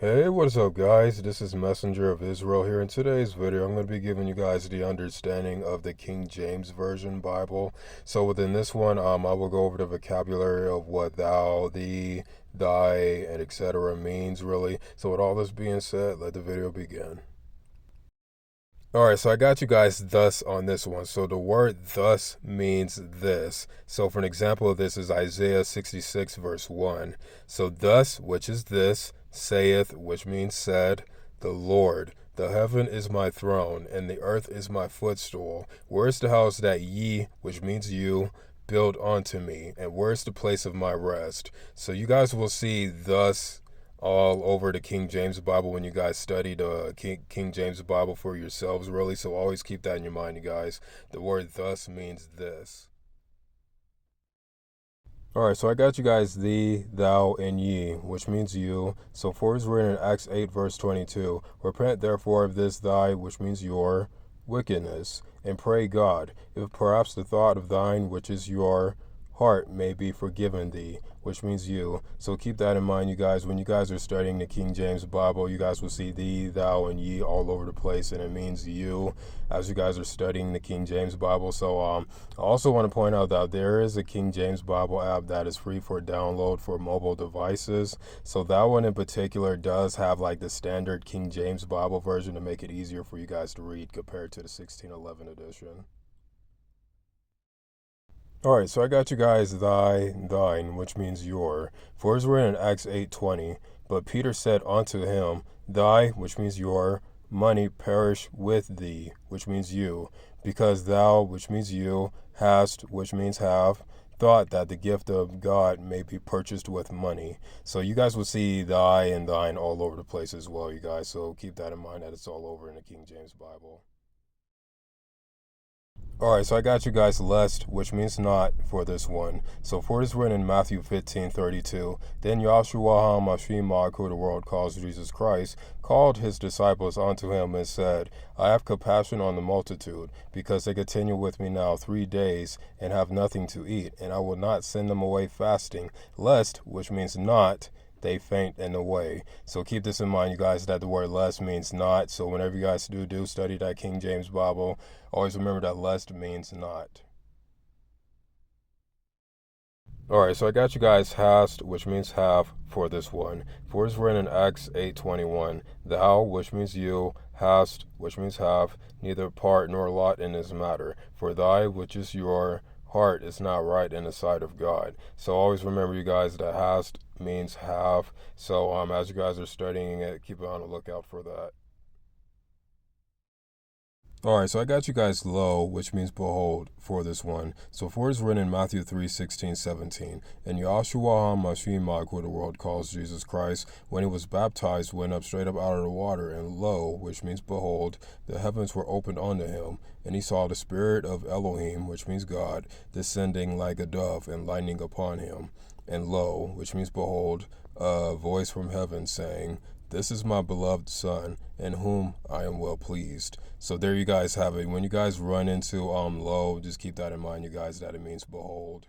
Hey, what's up guys? This is Messenger of Israel here. In today's video, I'm going to be giving you guys the understanding of the King James Version Bible. So within this one, I will go over the vocabulary of what thou, thee, thy, and etc. means really. So with all this being said, let the video begin. Alright, so I got you guys thus on this one. So the word thus means this. So for an example of this is Isaiah 66 verse 1. So thus, which is this, saith, which means said, the Lord, the heaven is my throne, and the earth is my footstool. Where's the house that ye, which means you, build unto me, and where's the place of my rest? So you guys will see thus all over the King James Bible when you guys study the King James Bible for yourselves, really. So always keep that in your mind, you guys. The word thus means this. Alright, so I got you guys thee, thou, and ye, which means you. So for it is written in Acts 8 verse 22, repent therefore of this thy, which means your, wickedness, and pray God, if perhaps the thought of thine, which is your heart, may be forgiven thee, which means you. So keep that in mind, you guys. When you guys are studying the King James Bible, you guys will see thee, thou, and ye all over the place, and it means you as you guys are studying the King James Bible. So I also want to point out that there is a King James Bible app that is free for download for mobile devices. So that one in particular does have like the standard King James Bible version to make it easier for you guys to read compared to the 1611 edition. Alright, so I got you guys thy, thine, which means your. For it is written in Acts 8:20, but Peter said unto him, thy, which means your, money perish with thee, which means you, because thou, which means you, hast, which means have, thought that the gift of God may be purchased with money. So you guys will see thy and thine all over the place as well, you guys. So keep that in mind that it's all over in the King James Bible. Alright, so I got you guys lest, which means not, for this one. So for it is written in Matthew 15:32, then Yahshua HaMashiach, who the world calls Jesus Christ, called his disciples unto him and said, I have compassion on the multitude, because they continue with me now 3 days, and have nothing to eat, and I will not send them away fasting, lest, which means not, they faint in the way. So keep this in mind, you guys, that the word lest means not. So whenever you guys do study that King James Bible, always remember that lest means not. Alright, so I got you guys hast, which means have, for this one. For it's written in Acts 8:21, thou, which means you, hast, which means have, neither part nor lot in this matter. For thy, which is your, heart is not right in the sight of God. So always remember, you guys, that hast means have. So as you guys are studying it, keep on the lookout for that. Alright, so I got you guys lo, which means behold, for this one. So for is written in Matthew 3:16-17. And Yahshua HaMashiach, who the world calls Jesus Christ, when he was baptized, went up straight up out of the water, and lo, which means behold, the heavens were opened unto him, and he saw the Spirit of Elohim, which means God, descending like a dove and lighting upon him. And lo, which means behold, a voice from heaven saying, this is my beloved Son, in whom I am well pleased. So there you guys have it. When you guys run into lo, just keep that in mind, you guys, that it means behold.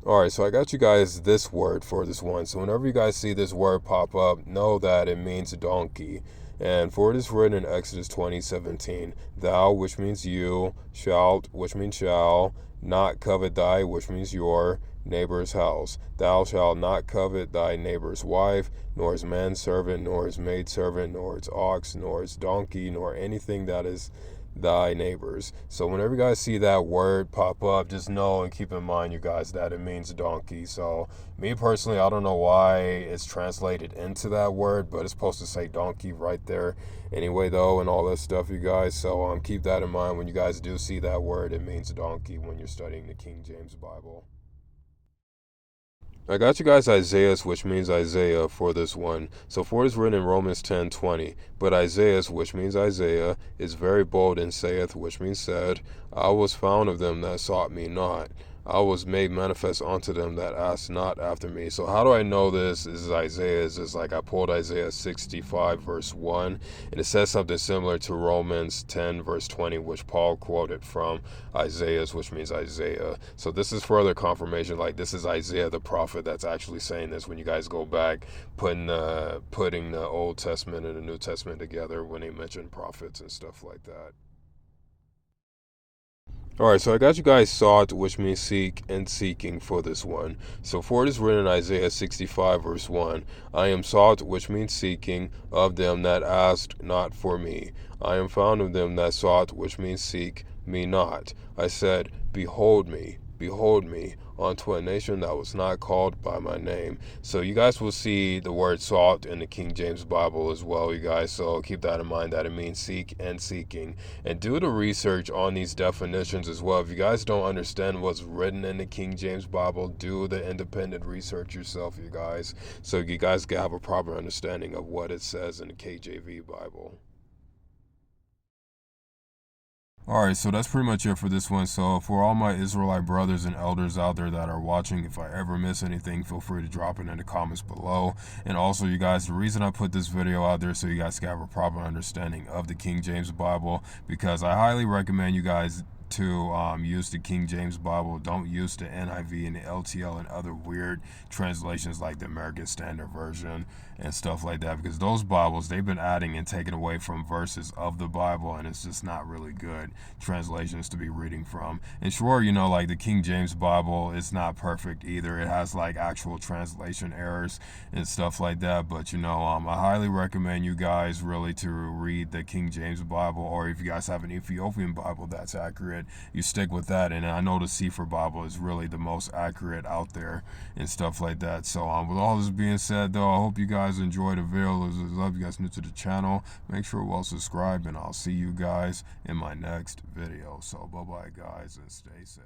Alright, so I got you guys this word for this one. So whenever you guys see this word pop up, know that it means donkey. And for it is written in Exodus 20:17, thou, which means you, shalt, which means shall, not covet thy, which means your, neighbor's house. Thou shalt not covet thy neighbor's wife, nor his manservant, nor his maidservant, nor his ox, nor his donkey, nor anything that is thy neighbor's. So whenever you guys see that word pop up, just know and keep in mind, you guys, that it means donkey. So me personally, I don't know why it's translated into that word, but it's supposed to say donkey right there anyway though, and all that stuff, you guys. So keep that in mind when you guys do see that word. It means donkey when you're studying the King James Bible. I got you guys Isaiah, which means Isaiah, for this one. So for it is written in Romans 10:20, but Isaiah, which means Isaiah, is very bold and saith, which means said, I was found of them that sought me not. I was made manifest unto them that asked not after me. So how do I know this is Isaiah? Is just like I pulled Isaiah 65 verse 1, and it says something similar to Romans 10 verse 20, which Paul quoted from Isaiah's, which means Isaiah. So this is further confirmation, like this is Isaiah the prophet that's actually saying this. When you guys go back, putting the Old Testament and the New Testament together when they mention prophets and stuff like that. Alright, so I got you guys sought, which means seek, and seeking for this one. So for it is written in Isaiah 65 verse 1, I am sought, which means seeking, of them that asked not for me. I am found of them that sought, which means seek me not. I said, behold me, unto a nation that was not called by my name. So you guys will see the word sought in the King James Bible as well, you guys. So keep that in mind, that it means seek and seeking. And do the research on these definitions as well. If you guys don't understand what's written in the King James Bible, do the independent research yourself, you guys, so you guys can have a proper understanding of what it says in the KJV Bible. Alright, so that's pretty much it for this one. So for all my Israelite brothers and elders out there that are watching, if I ever miss anything, feel free to drop it in the comments below. And also, you guys, the reason I put this video out there so you guys can have a proper understanding of the King James Bible, because I highly recommend you guys to use the King James Bible. Don't use the NIV and the LTL and other weird translations like the American Standard Version and stuff like that, because those Bibles, they've been adding and taking away from verses of the Bible, and it's just not really good translations to be reading from. And sure, you know, like the King James Bible, it's not perfect either. It has like actual translation errors and stuff like that, but you know, I highly recommend you guys really to read the King James Bible, or if you guys have an Ethiopian Bible that's accurate, you stick with that. And I know the Sefer Bible is really the most accurate out there and stuff like that. So with all this being said, though, I hope you guys enjoyed the video. As love you guys new to the channel, make sure well subscribe, and I'll see you guys in my next video. So bye bye guys, and stay safe.